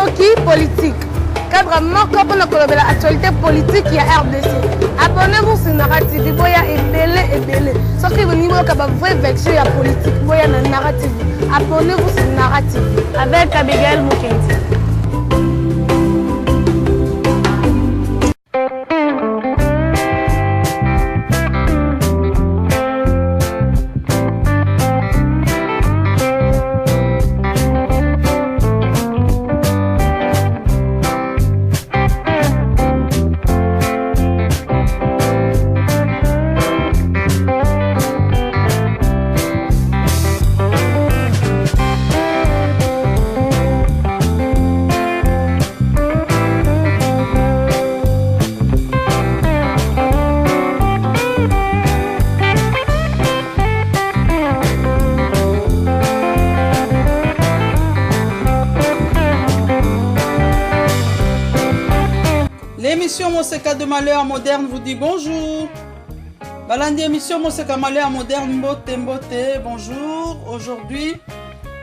Koki politique. Cadre moko pour la actualité politique il y a RDC. Abonnez-vous sur Nara TV, boya ebele. Sauf que vous niveau ka ba vrai version ya politique, boya na Nara TV. Abonnez-vous sur Nara TV avec Abigail Mukendi. L'émission Moseka de Malheur Moderne vous dit bonjour. Balandi émission Moseka Malheur Moderne Mbote, bonjour. Aujourd'hui,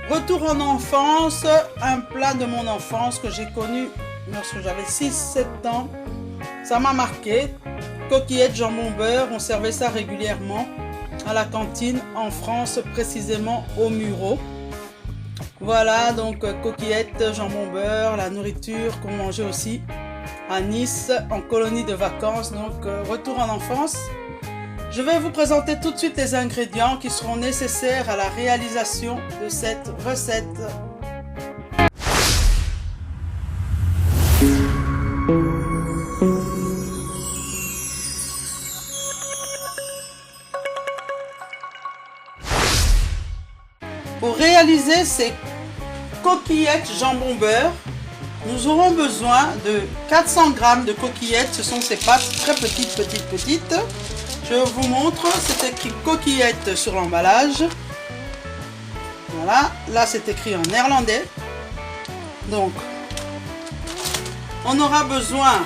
retour en enfance, un plat de mon enfance que j'ai connu lorsque j'avais 6-7 ans. Ça m'a marqué. Coquillettes, jambon beurre, on servait ça régulièrement à la cantine en France, précisément au Mureau. Voilà, donc coquillettes, jambon beurre, la nourriture qu'on mangeait aussi à Nice, en colonie de vacances, donc retour en enfance. Je vais vous présenter tout de suite les ingrédients qui seront nécessaires à la réalisation de cette recette. Pour réaliser ces coquillettes jambon beurre, nous aurons besoin de 400 g de coquillettes. Ce sont ces pâtes très petites. Je vous montre, c'est écrit coquillettes sur l'emballage. Voilà, là c'est écrit en néerlandais. Donc, on aura besoin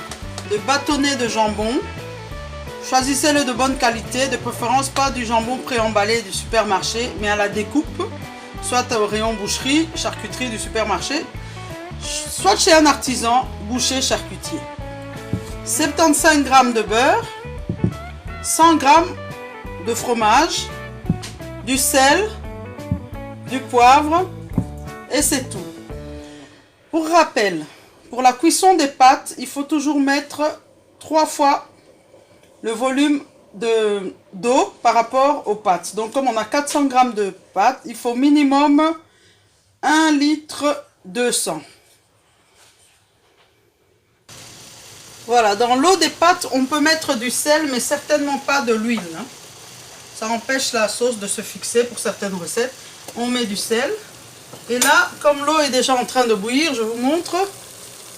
de bâtonnets de jambon. Choisissez-le de bonne qualité, de préférence pas du jambon préemballé du supermarché, mais à la découpe, soit au rayon boucherie, charcuterie du supermarché, soit chez un artisan, boucher, charcutier. 75 g de beurre, 100 g de fromage, du sel, du poivre et c'est tout. Pour rappel, pour la cuisson des pâtes, il faut toujours mettre 3 fois le volume d'eau par rapport aux pâtes. Donc comme on a 400 g de pâtes, il faut minimum 1 litre 200. Voilà, dans l'eau des pâtes, on peut mettre du sel, mais certainement pas de l'huile. Ça empêche la sauce de se fixer pour certaines recettes. On met du sel. Et là, comme l'eau est déjà en train de bouillir, je vous montre.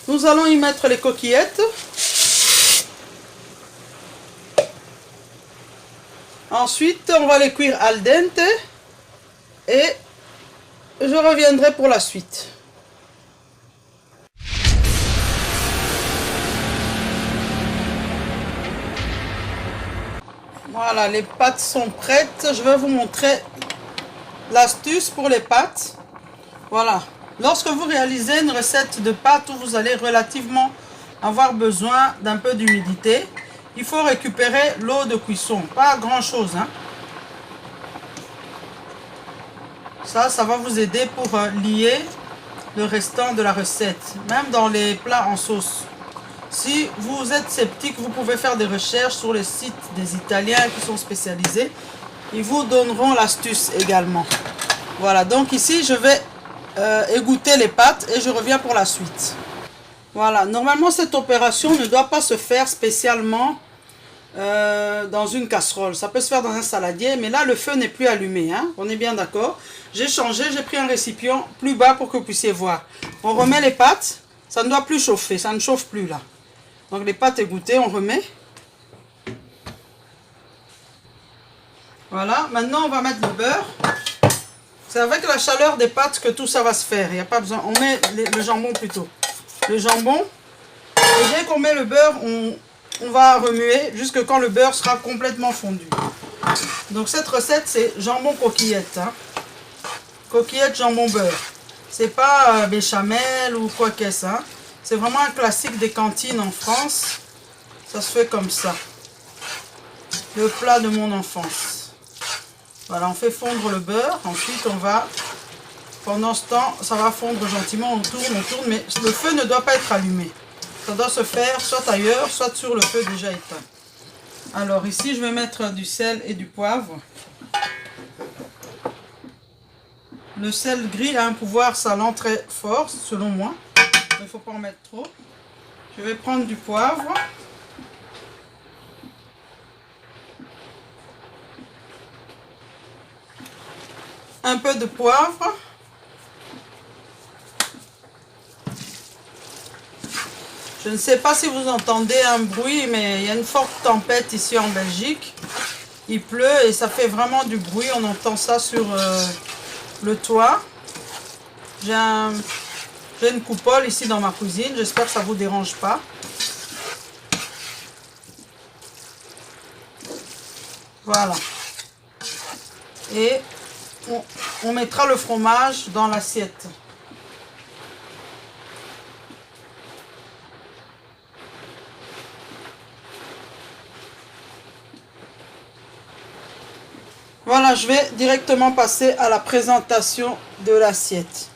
Nous allons y mettre les coquillettes. Ensuite, on va les cuire al dente. Et je reviendrai pour la suite. Voilà, les pâtes sont prêtes. Je vais vous montrer l'astuce pour les pâtes. Voilà. Lorsque vous réalisez une recette de pâtes où vous allez relativement avoir besoin d'un peu d'humidité, il faut récupérer l'eau de cuisson. Pas grand chose, hein. Ça va vous aider pour lier le restant de la recette. Même dans les plats en sauce. Si vous êtes sceptique, vous pouvez faire des recherches sur les sites des Italiens qui sont spécialisés. Ils vous donneront l'astuce également. Voilà, donc ici je vais égoutter les pâtes et je reviens pour la suite. Voilà, normalement cette opération ne doit pas se faire spécialement dans une casserole. Ça peut se faire dans un saladier, mais là le feu n'est plus allumé, hein. On est bien d'accord. J'ai changé, j'ai pris un récipient plus bas pour que vous puissiez voir. On remet les pâtes, ça ne doit plus chauffer, ça ne chauffe plus là. Donc les pâtes égouttées, on remet. Voilà, maintenant on va mettre le beurre. C'est avec la chaleur des pâtes que tout ça va se faire. Il n'y a pas besoin. On met le jambon plutôt. Le jambon. Et dès qu'on met le beurre, on va remuer jusque quand le beurre sera complètement fondu. Donc cette recette, c'est jambon coquillette. Hein. Coquillette, jambon beurre. C'est pas béchamel ou quoi qu'est-ce. Hein. C'est vraiment un classique des cantines en France. Ça se fait comme ça. Le plat de mon enfance. Voilà, on fait fondre le beurre. Ensuite, on va... Pendant ce temps, ça va fondre gentiment. On tourne, mais le feu ne doit pas être allumé. Ça doit se faire soit ailleurs, soit sur le feu déjà éteint. Alors ici, je vais mettre du sel et du poivre. Le sel gris a un pouvoir salant très fort, selon moi. Il ne faut pas en mettre trop. Je vais prendre du poivre. Un peu de poivre. Je ne sais pas si vous entendez un bruit, mais il y a une forte tempête ici en Belgique. Il pleut et ça fait vraiment du bruit. On entend ça sur le toit. J'ai une coupole ici dans ma cuisine. J'espère que ça ne vous dérange pas. Voilà. Et on mettra le fromage dans l'assiette. Voilà, je vais directement passer à la présentation de l'assiette.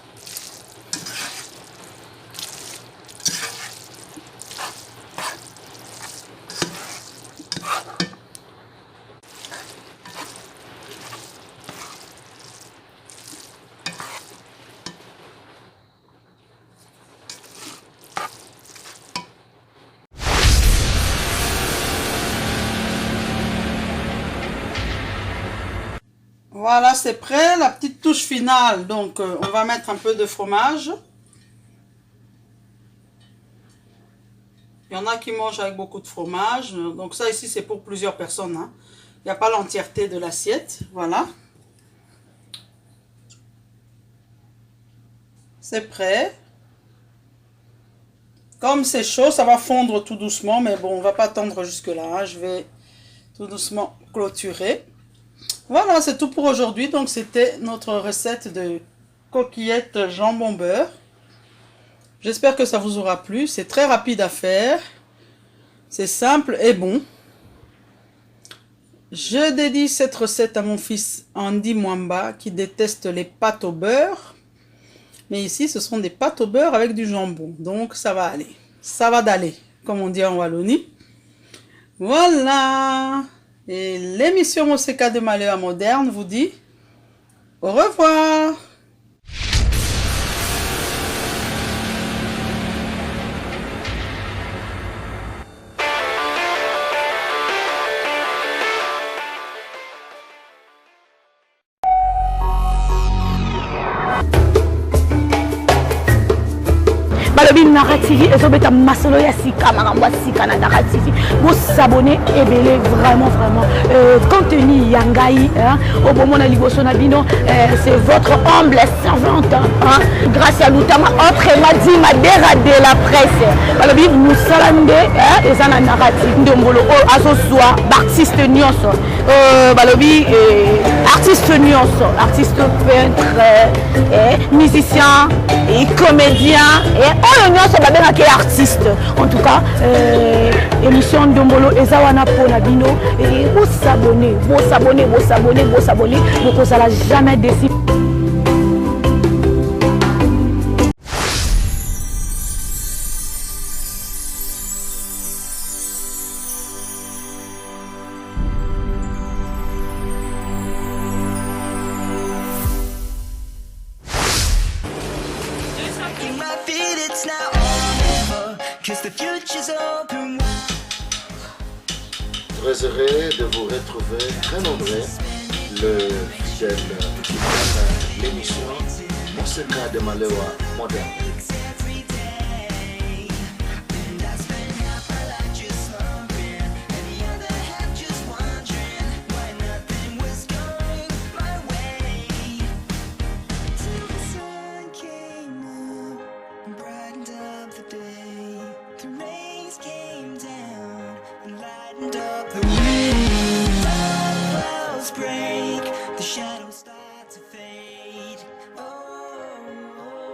Voilà, c'est prêt, la petite touche finale. Donc, on va mettre un peu de fromage. Il y en a qui mangent avec beaucoup de fromage. Donc ça, ici, c'est pour plusieurs personnes. Hein. Il n'y a pas l'entièreté de l'assiette. Voilà. C'est prêt. Comme c'est chaud, ça va fondre tout doucement. Mais bon, on ne va pas attendre jusque-là. Hein. Je vais tout doucement clôturer. Voilà, c'est tout pour aujourd'hui. Donc, c'était notre recette de coquillettes jambon beurre. J'espère que ça vous aura plu. C'est très rapide à faire. C'est simple et bon. Je dédie cette recette à mon fils Andy Mwamba qui déteste les pâtes au beurre. Mais ici, ce sont des pâtes au beurre avec du jambon. Donc, ça va aller. Ça va d'aller, comme on dit en Wallonie. Voilà. Et l'émission Moseka de Malheur Moderne vous dit au revoir. balobi Nara TV ezobeta masolo ya sika makambo ya sika na Nara TV vous s'abonner et belé vraiment contenu yangai au bon moment liboso na bino c'est votre humble servante grâce à Lutama autrement dit ma dégradé la presse balobi musalande ezana Nara TV ndombolo azo soa artiste nyonso balobi artiste nyonso artiste peintre musicien et comédien et oyo nyonso babengaki artiste en tout cas émission ndombolo eza wana pona bino et vous s'abonner bokozala jamais déçu. Très heureux de vous retrouver, très nombreux, le fidèle l'émission Moseka de Malheur Moderne. Break, the shadows start to fade. Oh, oh, oh.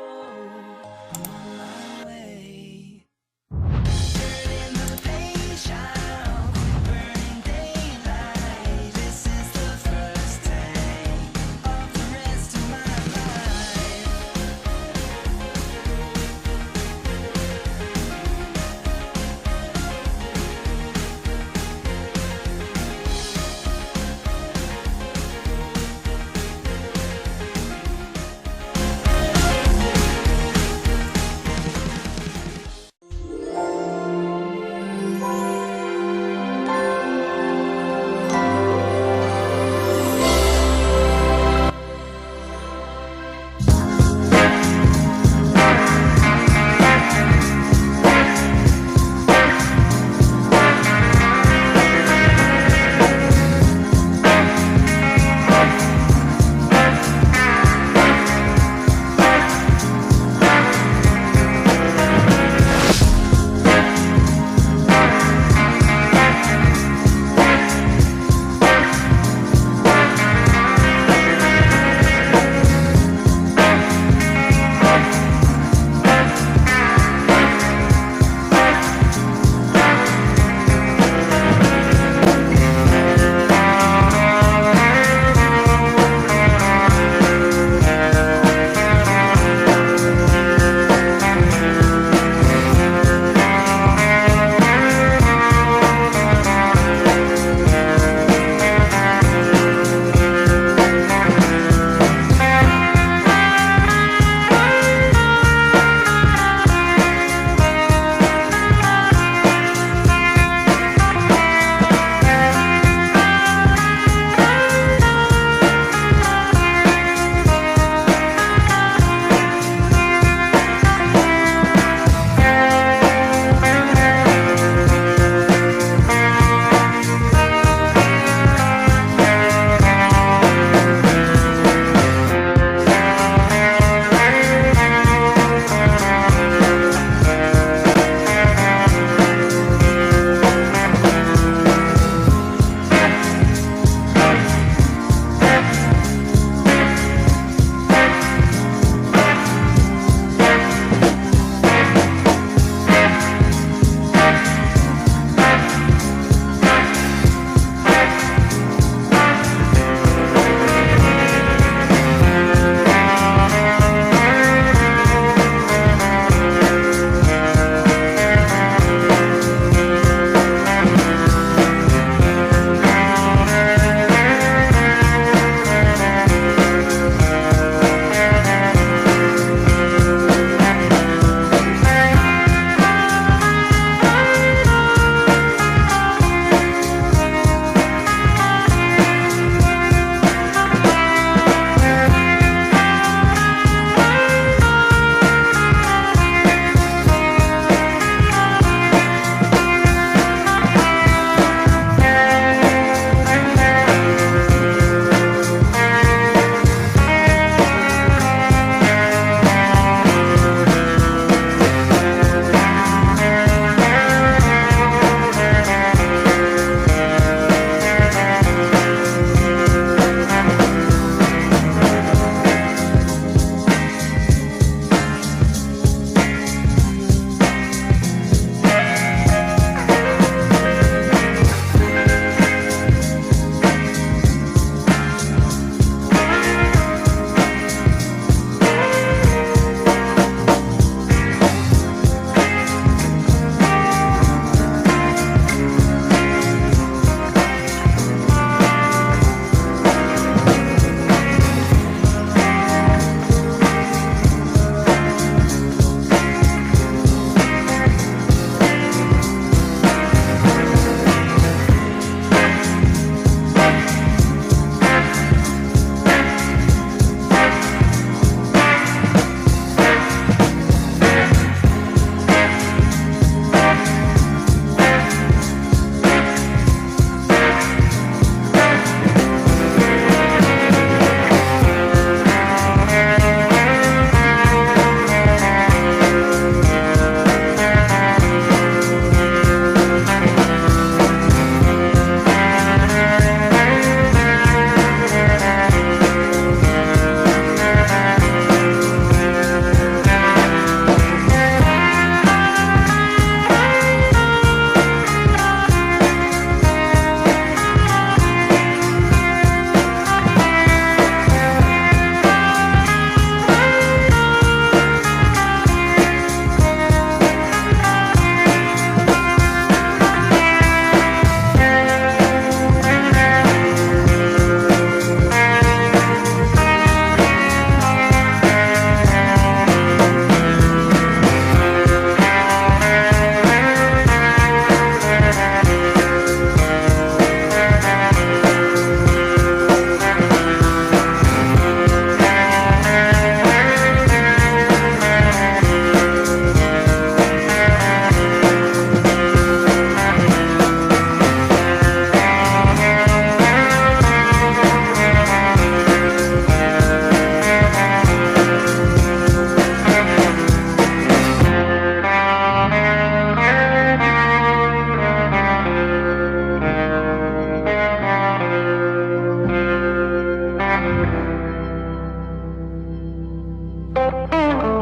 Merci.